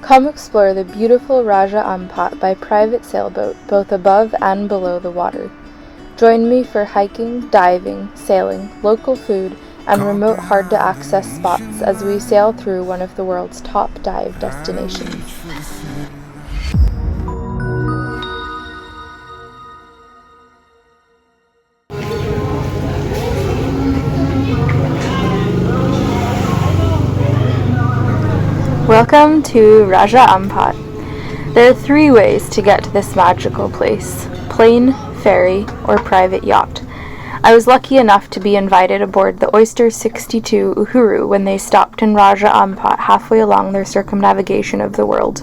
Come explore the beautiful Raja Ampat by private sailboat, both above and below the water. Join me for hiking, diving, sailing, local food, and remote hard-to-access spots as we sail through one of the world's top dive destinations. Welcome to Raja Ampat. There are 3 ways to get to this magical place: plane, ferry, or private yacht. I was lucky enough to be invited aboard the Oyster 62 Uhuru when they stopped in Raja Ampat halfway along their circumnavigation of the world.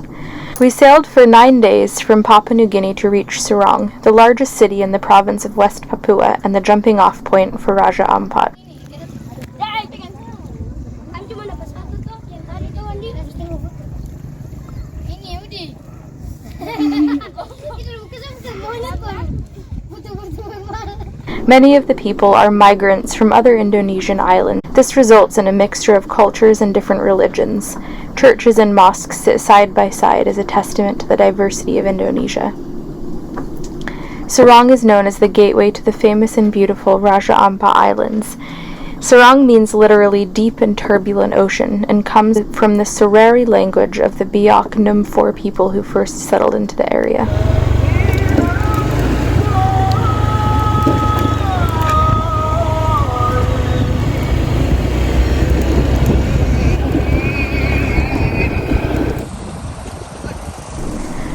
We sailed for 9 days from Papua New Guinea to reach Sorong, the largest city in the province of West Papua and the jumping-off point for Raja Ampat. Many of the people are migrants from other Indonesian islands. This results in a mixture of cultures and different religions. Churches and mosques sit side by side as a testament to the diversity of Indonesia. Sorong is known as the gateway to the famous and beautiful Raja Ampat Islands. Sorong means literally deep and turbulent ocean and comes from the Sorari language of the Biak Numfor people who first settled into the area.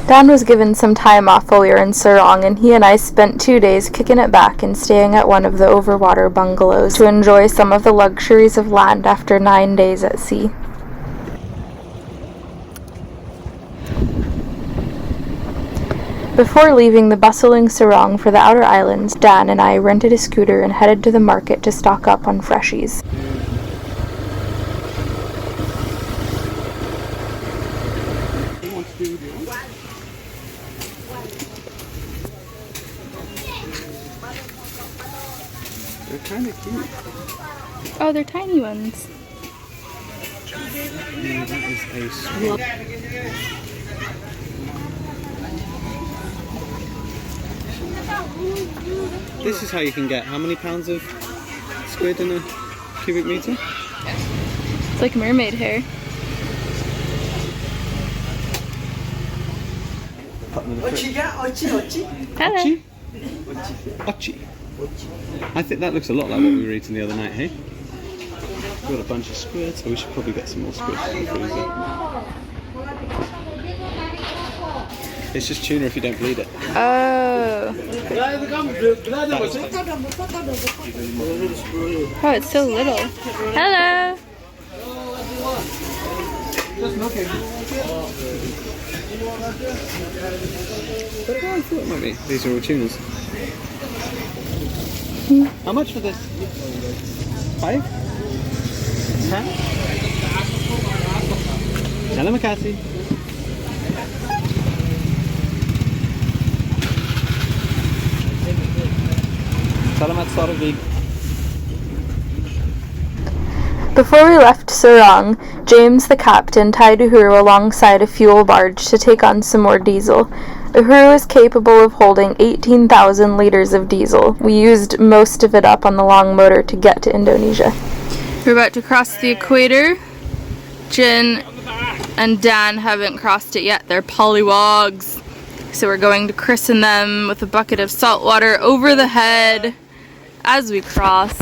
Dan was given some time off while we were in Sorong, and he and I spent 2 days kicking it back and staying at one of the overwater bungalows to enjoy some of the luxuries of land after 9 days at sea. Before leaving the bustling Sorong for the outer islands, Dan and I rented a scooter and headed to the market to stock up on freshies. They're kind of cute. Oh, they're tiny ones. Yeah, that is a squid. This is how you can get how many pounds of squid in a cubic meter? It's like mermaid hair. Hello. Ochi. I think that looks a lot like what we were eating the other night, hey? We've got a bunch of squid, so we should probably get some more squid from the freezer. It's just tuna if you don't bleed it. Oh. Oh, it's so little. Hello. I thought it might be. These are all tunas. How much for this? 5? 10? Terima kasih. Salamat sarvi. Before we left Sorong, James, the captain, tied Uhuru alongside a fuel barge to take on some more diesel. Uhuru is capable of holding 18,000 liters of diesel. We used most of it up on the long motor to get to Indonesia. We're about to cross the equator. Jin and Dan haven't crossed it yet. They're pollywogs. So we're going to christen them with a bucket of salt water over the head as we cross.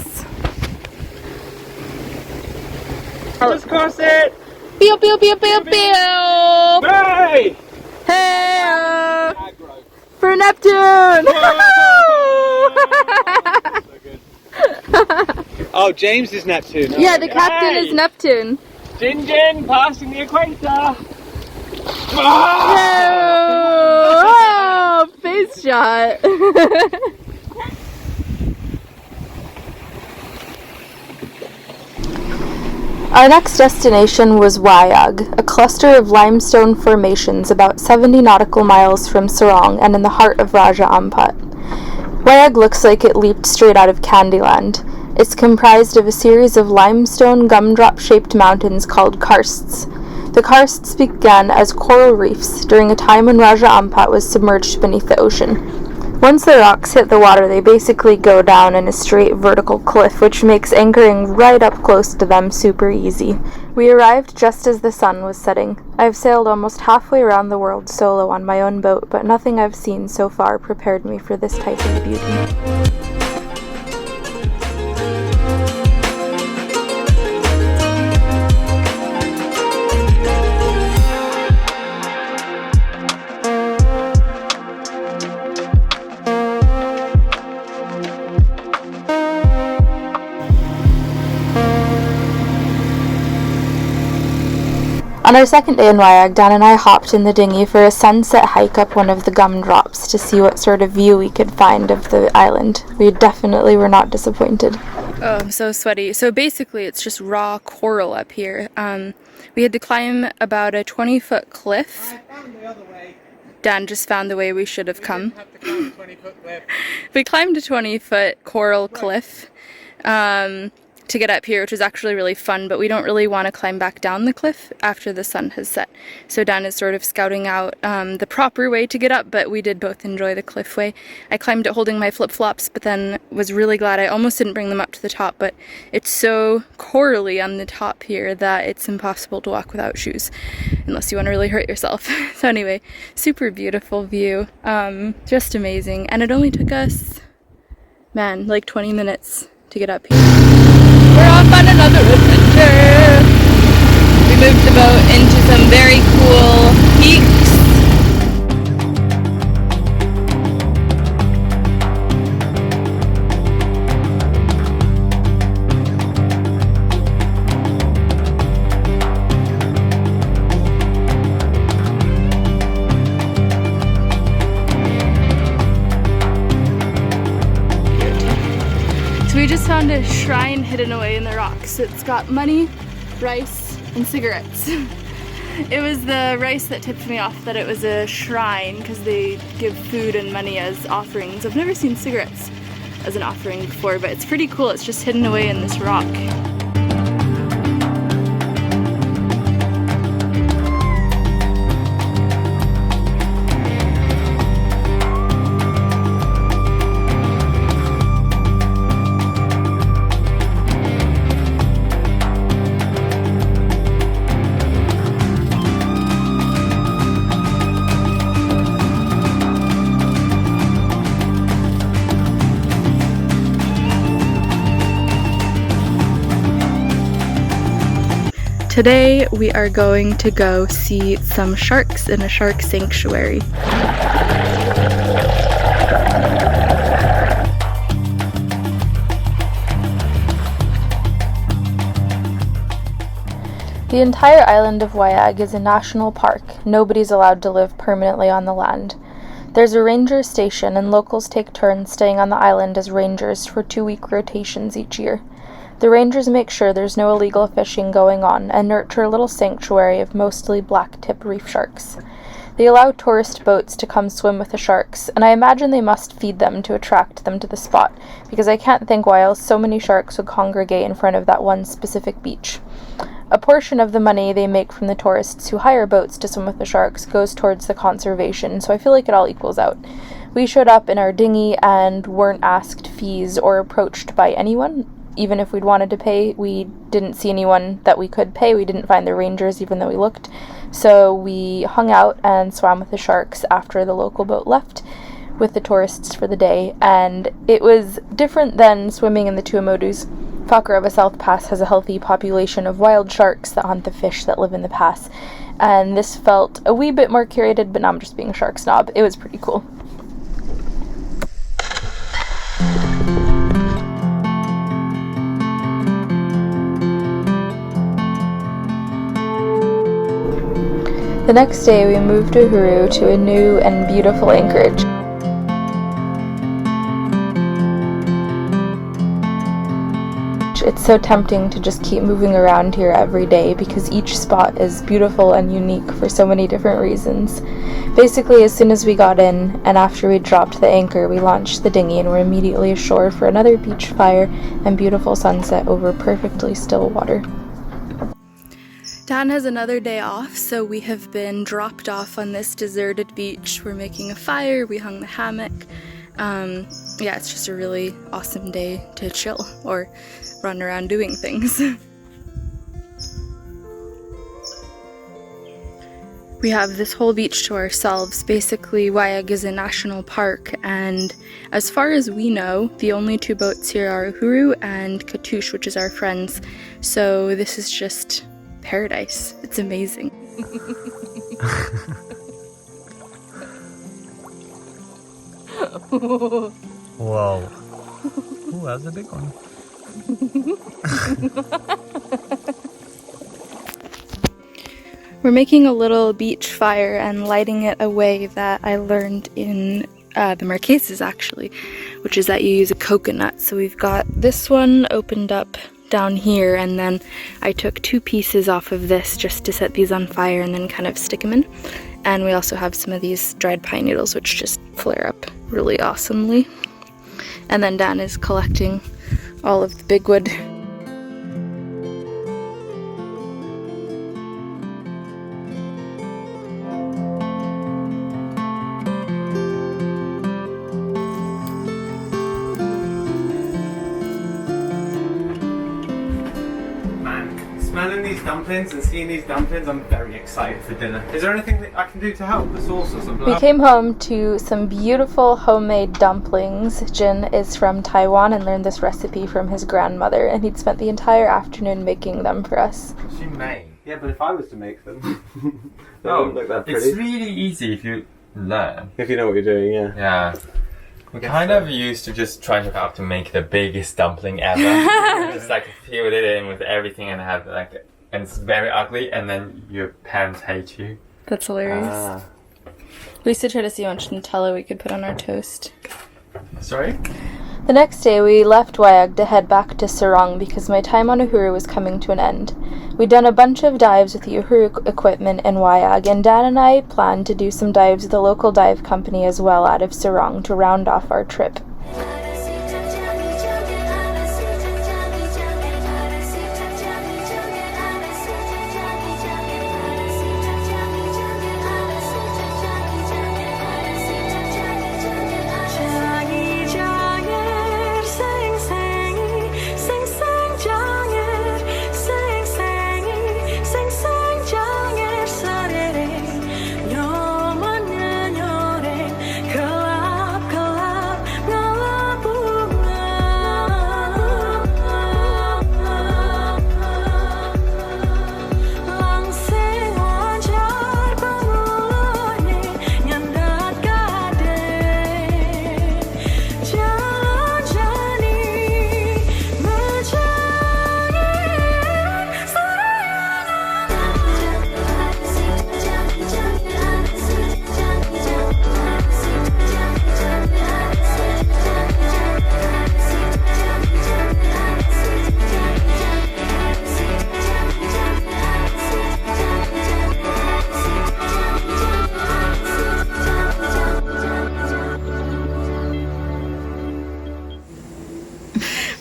Just cross it! Pew pew pew pew pew! Hey! Hey! For Neptune! Oh, James is Neptune. Yeah, the captain is Neptune. Jin Jin passing the equator! Oh, face shot. Our next destination was Wayag, a cluster of limestone formations about 70 nautical miles from Sorong and in the heart of Raja Ampat. Wayag looks like it leaped straight out of Candyland. It's comprised of a series of limestone gumdrop-shaped mountains called karsts. The karsts began as coral reefs during a time when Raja Ampat was submerged beneath the ocean. Once the rocks hit the water, they basically go down in a straight vertical cliff, which makes anchoring right up close to them super easy. We arrived just as the sun was setting. I've sailed almost halfway around the world solo on my own boat, but nothing I've seen so far prepared me for this type of beauty. On our second day in Wayag, Dan and I hopped in the dinghy for a sunset hike up one of the gumdrops to see what sort of view we could find of the island. We definitely were not disappointed. Oh, I'm so sweaty. So basically it's just raw coral up here. We had to climb about a 20-foot cliff. I found the other way. Dan just found the way we should have come. Have to climb a 20-foot cliff. We climbed a 20-foot coral cliff to get up here, which was actually really fun, but we don't really want to climb back down the cliff after the sun has set. So Dan is sort of scouting out the proper way to get up, but we did both enjoy the cliff way. I climbed it holding my flip-flops, but then was really glad I almost didn't bring them up to the top, but it's so corally on the top here that it's impossible to walk without shoes, unless you want to really hurt yourself. So anyway, super beautiful view, just amazing, and it only took us, man, like 20 minutes to get up here. We're off on another adventure! We moved the boat into some very cool peaks. We just found a shrine hidden away in the rocks. It's got money, rice, and cigarettes. It was the rice that tipped me off that it was a shrine because they give food and money as offerings. I've never seen cigarettes as an offering before, but it's pretty cool. It's just hidden away in this rock. Today we are going to go see some sharks in a shark sanctuary. The entire island of Wayag is a national park. Nobody's allowed to live permanently on the land. There's a ranger station, and locals take turns staying on the island as rangers for 2-week rotations each year. The rangers make sure there's no illegal fishing going on and nurture a little sanctuary of mostly black-tip reef sharks. They allow tourist boats to come swim with the sharks, and I imagine they must feed them to attract them to the spot, because I can't think why else so many sharks would congregate in front of that one specific beach. A portion of the money they make from the tourists who hire boats to swim with the sharks goes towards the conservation, so I feel like it all equals out. We showed up in our dinghy and weren't asked fees or approached by anyone. Even if we'd wanted to pay, we didn't see anyone that we could pay. We didn't find the rangers even though we looked. So we hung out and swam with the sharks after the local boat left with the tourists for the day. And it was different than swimming in the Tuamodus. Whakarava South Pass has a healthy population of wild sharks that hunt the fish that live in the pass. And this felt a wee bit more curated, but now I'm just being a shark snob. It was pretty cool. The next day we moved Uhuru to a new and beautiful anchorage. It's so tempting to just keep moving around here every day because each spot is beautiful and unique for so many different reasons. Basically, as soon as we got in and after we dropped the anchor, we launched the dinghy and were immediately ashore for another beach fire and beautiful sunset over perfectly still water. Dan has another day off, so we have been dropped off on this deserted beach. We're making a fire, we hung the hammock. Yeah, it's just a really awesome day to chill or run around doing things. We have this whole beach to ourselves. Basically, Wayag is a national park, and as far as we know, the only two boats here are Uhuru and Katush, which is our friends. So this is just paradise. It's amazing. Whoa. Ooh, that's a big one. We're making a little beach fire and lighting it a way that I learned in the Marquesas actually, which is that you use a coconut. So we've got this one opened up down here, and then I took 2 pieces off of this just to set these on fire and then kind of stick them in. And we also have some of these dried pine needles, which just flare up really awesomely. And then Dan is collecting all of the big wood. Smelling these dumplings and seeing these dumplings, I'm very excited for dinner. Is there anything that I can do to help the sauce or something? We came home to some beautiful homemade dumplings. Jin is from Taiwan and learned this recipe from his grandmother, and he'd spent the entire afternoon making them for us. She may. Yeah, but if I was to make them, they Oh, wouldn't look that pretty. it's really easy if you learn. If you know what you're doing, yeah. Yeah. We guess kind so. of used to just try to have to make the biggest dumpling ever. Just like fill it in with everything and have like, and it's very ugly, and then your parents hate you. That's hilarious. Ah. We used to try to see how much Nutella we could put on our toast. Sorry? The next day we left Wayag to head back to Sorong because my time on Uhuru was coming to an end. We'd done a bunch of dives with the Uhuru equipment in Wayag, and Dan and I planned to do some dives with the local dive company as well out of Sorong to round off our trip.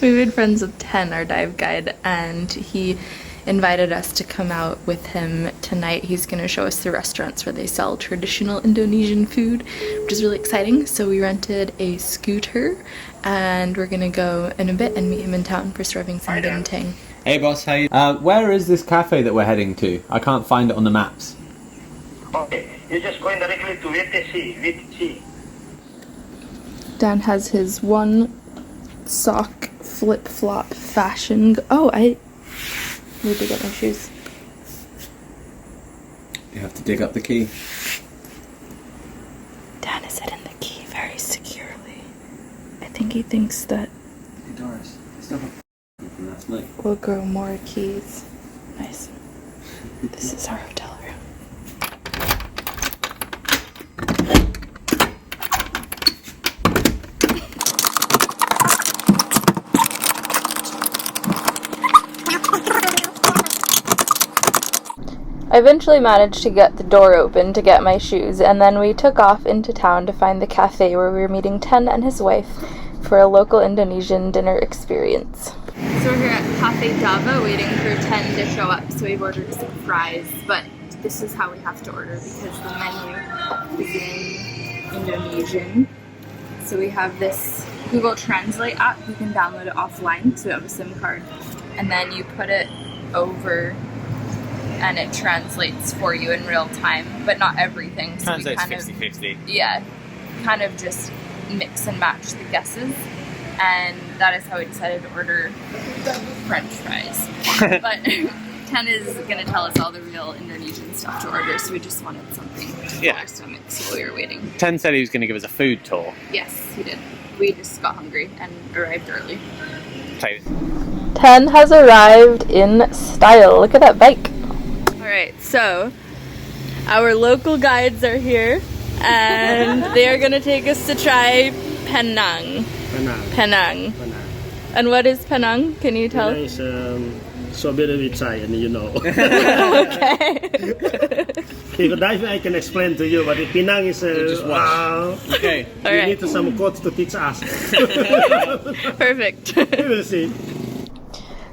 We made friends with Ten, our dive guide, and he invited us to come out with him tonight. He's going to show us the restaurants where they sell traditional Indonesian food, which is really exciting. So we rented a scooter, and we're going to go in a bit and meet him in town for serving some bintang. Hey boss, how you? Where is this cafe that we're heading to? I can't find it on the maps. Okay, you're just going directly to WHSE144. Dan has his one sock flip-flop fashion. Oh, I need to get my shoes. You have to dig up the key. Dan is hidden the key very securely. I think he thinks that Hey Doris, still have from last night. we'll grow more keys. Nice. This is our hotel room. I eventually managed to get the door open to get my shoes, and then we took off into town to find the cafe where we were meeting Ten and his wife for a local Indonesian dinner experience. So we're here at Cafe Java waiting for 10 to show up. So we've ordered some fries, but this is how we have to order because the menu is in Indonesian. So we have this Google Translate app. You can download it offline, so you have a SIM card. And then you put it over and it translates for you in real time, but not everything. So Translates we kind 50-50. Yeah, kind of just mix and match the guesses. And that is how we decided to order French fries. But Ken is going to tell us all the real Indonesian stuff to order, so we just wanted something for our stomachs while we were waiting. Ten said he was going to give us a food tour. Yes, he did. We just got hungry and arrived early. Taste. 10 has arrived in style. Look at that bike. Alright, so our local guides are here and they are going to take us to try Penang. Penang. And what is Penang? Can you tell? Penang is strawberry with chai, and you know. Okay. If I can explain to you, but Penang is just watch. Okay. You Alright. need some quotes to teach us. Perfect. We will see.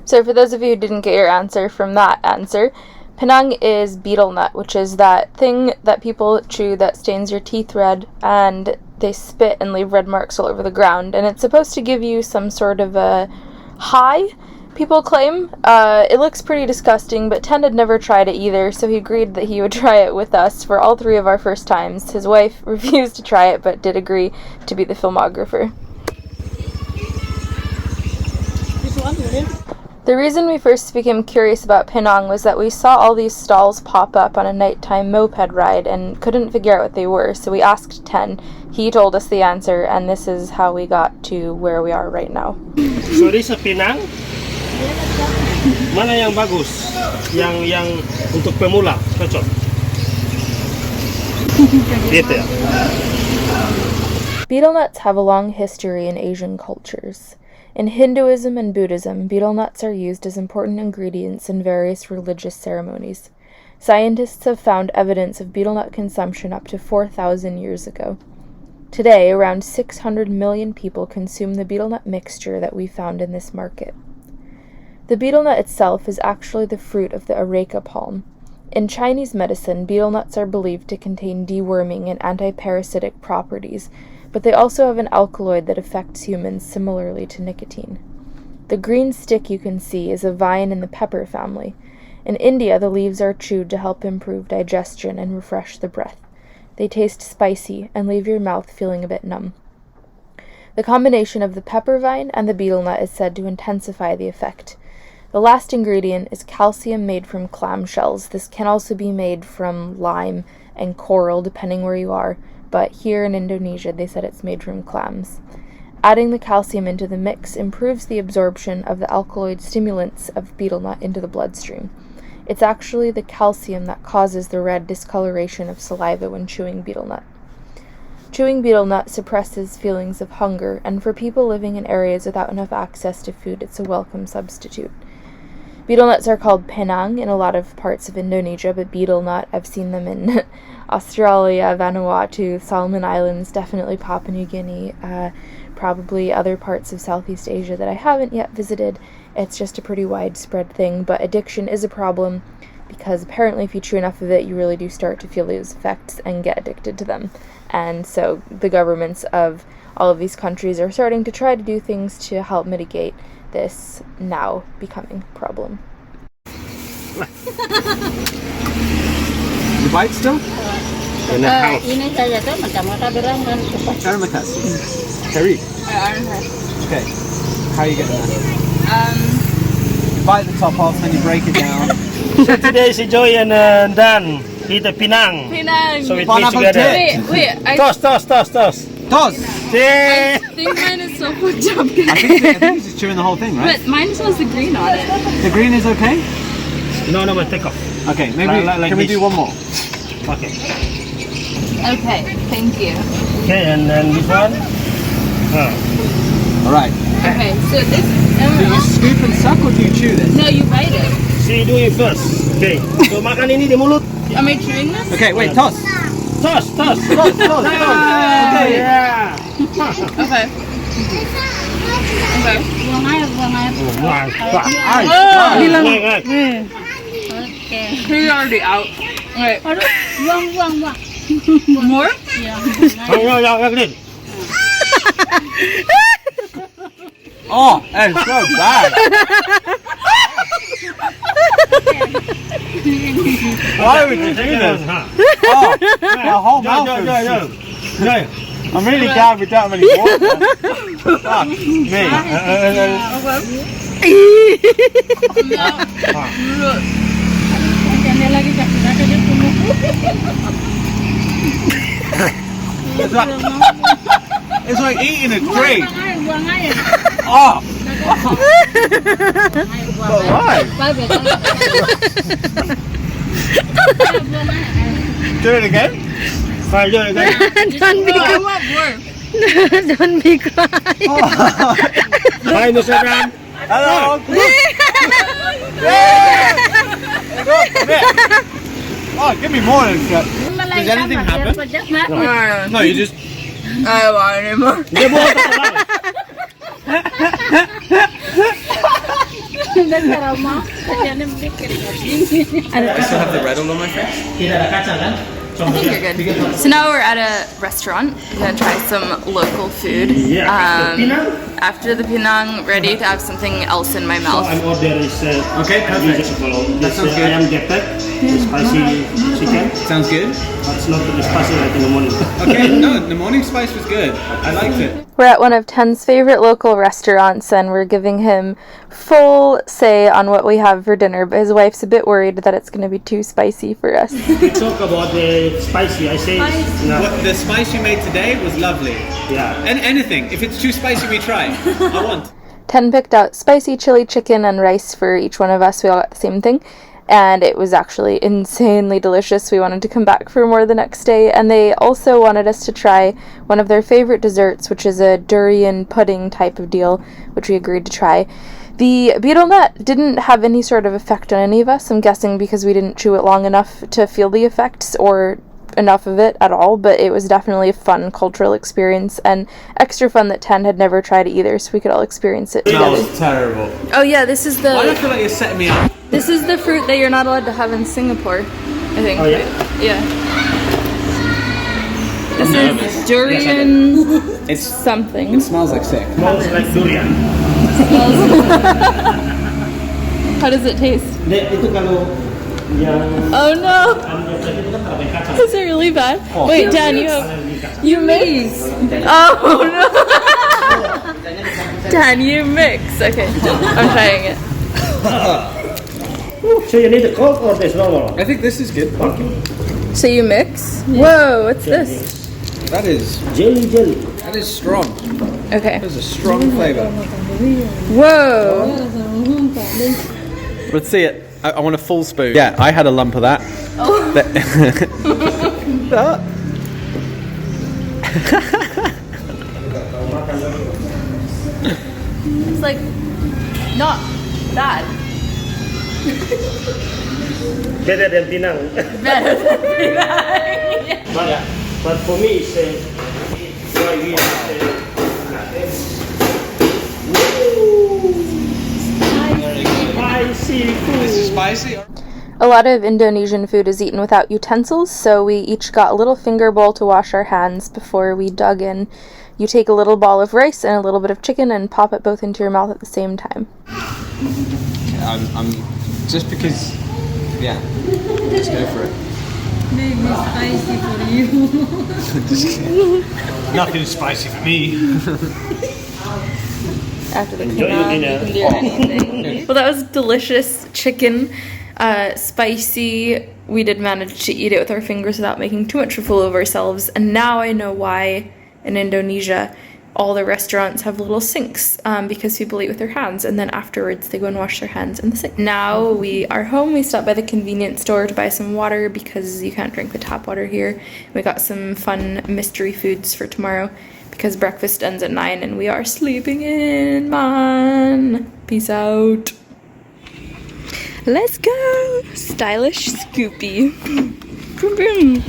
So for those of you who didn't get your answer from that answer, Penang is beetle nut, which is that thing that people chew that stains your teeth red and they spit and leave red marks all over the ground. And it's supposed to give you some sort of a high, people claim. It looks pretty disgusting, but Ten had never tried it either, so he agreed that he would try it with us for all 3 of our first times. His wife refused to try it, but did agree to be the filmographer. The reason we first became curious about Penang was that we saw all these stalls pop up on a nighttime moped ride and couldn't figure out what they were, so we asked Ten. He told us the answer, and this is how we got to where we are right now. So this is Penang. Mana yang bagus? Yang untuk pemula cocok. Gitu ya. Betel nuts have a long history in Asian cultures. In Hinduism and Buddhism, betel nuts are used as important ingredients in various religious ceremonies. Scientists have found evidence of betel nut consumption up to 4,000 years ago. Today, around 600 million people consume the betel nut mixture that we found in this market. The betel nut itself is actually the fruit of the areca palm. In Chinese medicine, betel nuts are believed to contain deworming and antiparasitic properties, but they also have an alkaloid that affects humans similarly to nicotine. The green stick you can see is a vine in the pepper family. In India, the leaves are chewed to help improve digestion and refresh the breath. They taste spicy and leave your mouth feeling a bit numb. The combination of the pepper vine and the betel nut is said to intensify the effect. The last ingredient is calcium made from clam shells. This can also be made from lime and coral, depending where you are, but here in Indonesia they said it's made from clams. Adding the calcium into the mix improves the absorption of the alkaloid stimulants of betel nut into the bloodstream. It's actually the calcium that causes the red discoloration of saliva when chewing betel nut. Chewing betel nut suppresses feelings of hunger, and for people living in areas without enough access to food, it's a welcome substitute. Betel nuts are called penang in a lot of parts of Indonesia, but betel nut, I've seen them in Australia, Vanuatu, Solomon Islands, definitely Papua New Guinea, probably other parts of Southeast Asia that I haven't yet visited. It's just a pretty widespread thing, but addiction is a problem because apparently if you chew enough of it, you really do start to feel those effects and get addicted to them. And so the governments of all of these countries are starting to try to do things to help mitigate this now becoming problem. You bite still? In the house. Ini saya tuh macam-macam berang kan. Terima kasih. Terry. Okay. How you get there? You bite the top off, then you break it down. So today is Joy and Dan eat the Penang. Penang! So we eat Pineapple together. Wait, I Toast. Toss! Yeah. think mine is so fucked up, I think he's just chewing the whole thing, right? but mine still has the green on it. The green is okay? No, take off. Okay, maybe Like can we this. do one more? Okay. Okay, thank you. Okay, and then this one. Alright. Okay, so this... Do you scoop and suck or do you chew this? No, you bite it. See, do it first. Okay. So makan ini di mulut. Am I chewing this? Okay, wait, toss! Toast. Toss! Yeah. Okay. Buang air, buang air. Bilang. Oke. He's already out. Wait. Aduh, buang, buang, buang. More? Ya, buang air. Oh, it's so bad. Why would you do this? Oh, my whole mouth is... I'm really glad we don't have any water. Fuck me. Jangan lagi kasih dia tunggu. It's like eating a grape. Buang air. Oh, Buang why? air. Do it again. Don't be Don't be quiet. Hi, Mr. Ram. Hello. Oh, give me more than that. Does anything happen? No, you just... I don't want anymore. Dia buang tak salah. I still have the red all on my face. Tidak ada kacang kan? I think you're good. So now we're at a restaurant. We're gonna try some local food. Yeah, Pinang. After the Penang, ready to have something else in my mouth. I'm ordering Okay, you perfect. just follow. That sounds good. Ayam geprek, spicy chicken. Sounds good. It's not too spicy like in the morning. Okay, no, the morning spice was good. I liked it. We're at one of Ten's favorite local restaurants and we're giving him full say on what we have for dinner, but his wife's a bit worried that it's going to be too spicy for us. We talk about the spicy. I say no. What, the spice you made today was lovely. Yeah. And anything. If it's too spicy, we try. I want. Ten picked out spicy chili chicken and rice for each one of us. We all got the same thing. And it was actually insanely delicious. We wanted to come back for more the next day. And they also wanted us to try one of their favorite desserts, which is a durian pudding type of deal, which we agreed to try. The beetle nut didn't have any sort of effect on any of us. I'm guessing because we didn't chew it long enough to feel the effects or enough of it at all, but it was definitely a fun cultural experience and extra fun that Ten had never tried it either, so we could all experience it That together. was terrible. Oh yeah, this is Why do I the feel like you're setting me up? this is the fruit that you're not allowed to have in Singapore, I think. Oh yeah. Yeah. This is durian It's something. It smells like sick. Smells like durian. How does it taste? Itu kalau yang Oh no! itu kan terlalu kacang. Is it really bad? Wait, Dan, you mix. Oh no! Dan, you mix. Okay, I'm trying it. So you need a Coke or this normal? I think this is good. So you mix? Whoa, what's this? That is Jelly. that is strong. Okay. That is a strong flavour. Whoa. Let's see it. I want a full spoon. Yeah, I had a lump of that. Oh. It's like not bad. Better than Pinang. Better than Penang. But for me, it's why we spicy food. This is spicy. A lot of Indonesian food is eaten without utensils, so we each got a little finger bowl to wash our hands before we dug in. You take a little ball of rice and a little bit of chicken and pop it both into your mouth at the same time. I'm just because, yeah, just go for it. Maybe spicy for you. Just kidding. Nothing spicy for me. After the Enjoy your Penang, dinner. you can do anything. Well, that was delicious chicken. Spicy. We did manage to eat it with our fingers without making too much of a fool of ourselves. And now I know why in Indonesia all the restaurants have little sinks, because people eat with their hands and then afterwards they go and wash their hands in the sink. Now we are home. We stopped by the convenience store to buy some water because you can't drink the tap water here. We got some fun mystery foods for tomorrow because breakfast ends at 9 and we are sleeping in, man. Peace out. Let's go. Stylish Scoopy. Boom, boom.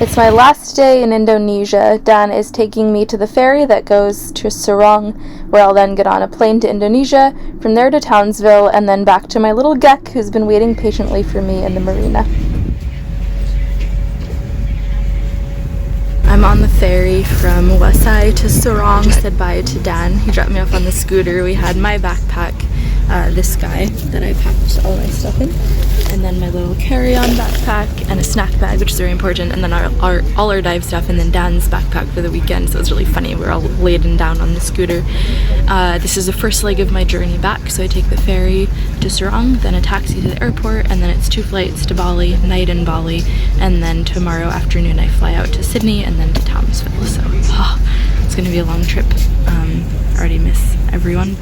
It's my last day in Indonesia. Dan is taking me to the ferry that goes to Sorong, where I'll then get on a plane to Indonesia, from there to Townsville, and then back to my little Gek, who's been waiting patiently for me in the marina. I'm on the ferry from WHSE to Sorong. Said bye to Dan. He dropped me off on the scooter. We had my backpack, this guy that I packed all my stuff in, and then my little carry-on backpack and a snack bag, which is very important, and then all our dive stuff, and then Dan's backpack for the weekend. So it was really funny. We're all laden down on the scooter. This is the first leg of my journey back, so I take the ferry to Sorong, then a taxi to the airport, and then it's 2 flights to Bali, night in Bali, and then tomorrow afternoon I fly out to Sydney and then to Townsville. So it's gonna be a long trip. Already miss everyone.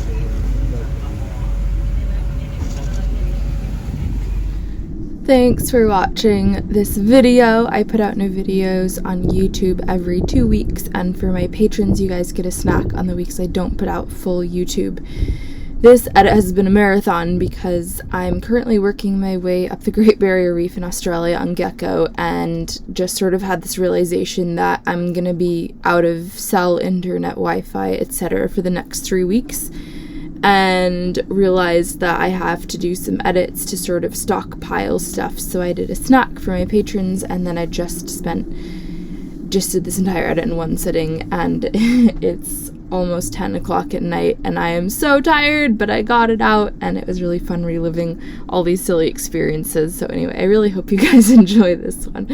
Thanks for watching this video. I put out new videos on YouTube every 2 weeks, and for my patrons, you guys get a snack on the weeks I don't put out full YouTube. This edit has been a marathon because I'm currently working my way up the Great Barrier Reef in Australia on Gecko, and just sort of had this realization that I'm gonna be out of cell, internet, Wi-Fi, etc. for the next 3 weeks, and realized that I have to do some edits to sort of stockpile stuff. So I did a snack for my patrons, and then I just did this entire edit in one sitting, and it's almost 10 o'clock at night, and I am so tired, but I got it out, and it was really fun reliving all these silly experiences. So anyway, I really hope you guys enjoy this one.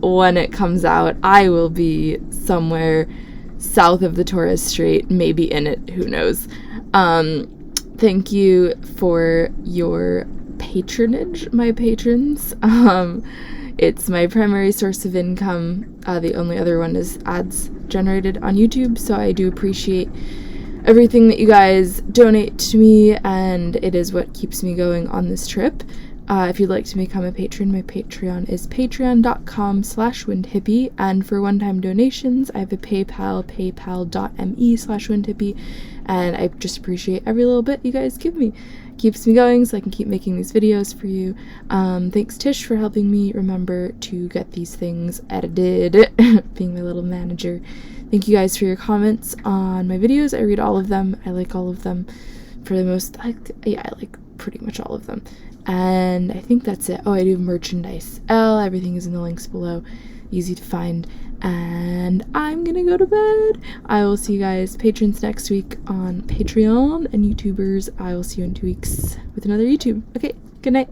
When it comes out, I will be somewhere south of the Torres Strait, maybe in it, who knows. Thank you for your patronage, my patrons. It's my primary source of income. The only other one is ads generated on YouTube, so I do appreciate everything that you guys donate to me, and it is what keeps me going on this trip. If you'd like to become a patron, my Patreon is patreon.com/windhippie, and for one-time donations, I have a PayPal, paypal.me/windhippie, and I just appreciate every little bit you guys give me. Keeps me going so I can keep making these videos for you. Thanks Tish for helping me remember to get these things edited, being my little manager. Thank you guys for your comments on my videos. I read all of them. I like all of them for the most. I like pretty much all of them. And I think that's it. Oh, I do merchandise. Everything is in the links below. Easy to find. And I'm gonna go to bed. I will see you guys, patrons, next week on Patreon, and YouTubers, I will see you in 2 weeks with another YouTube. Okay, good night.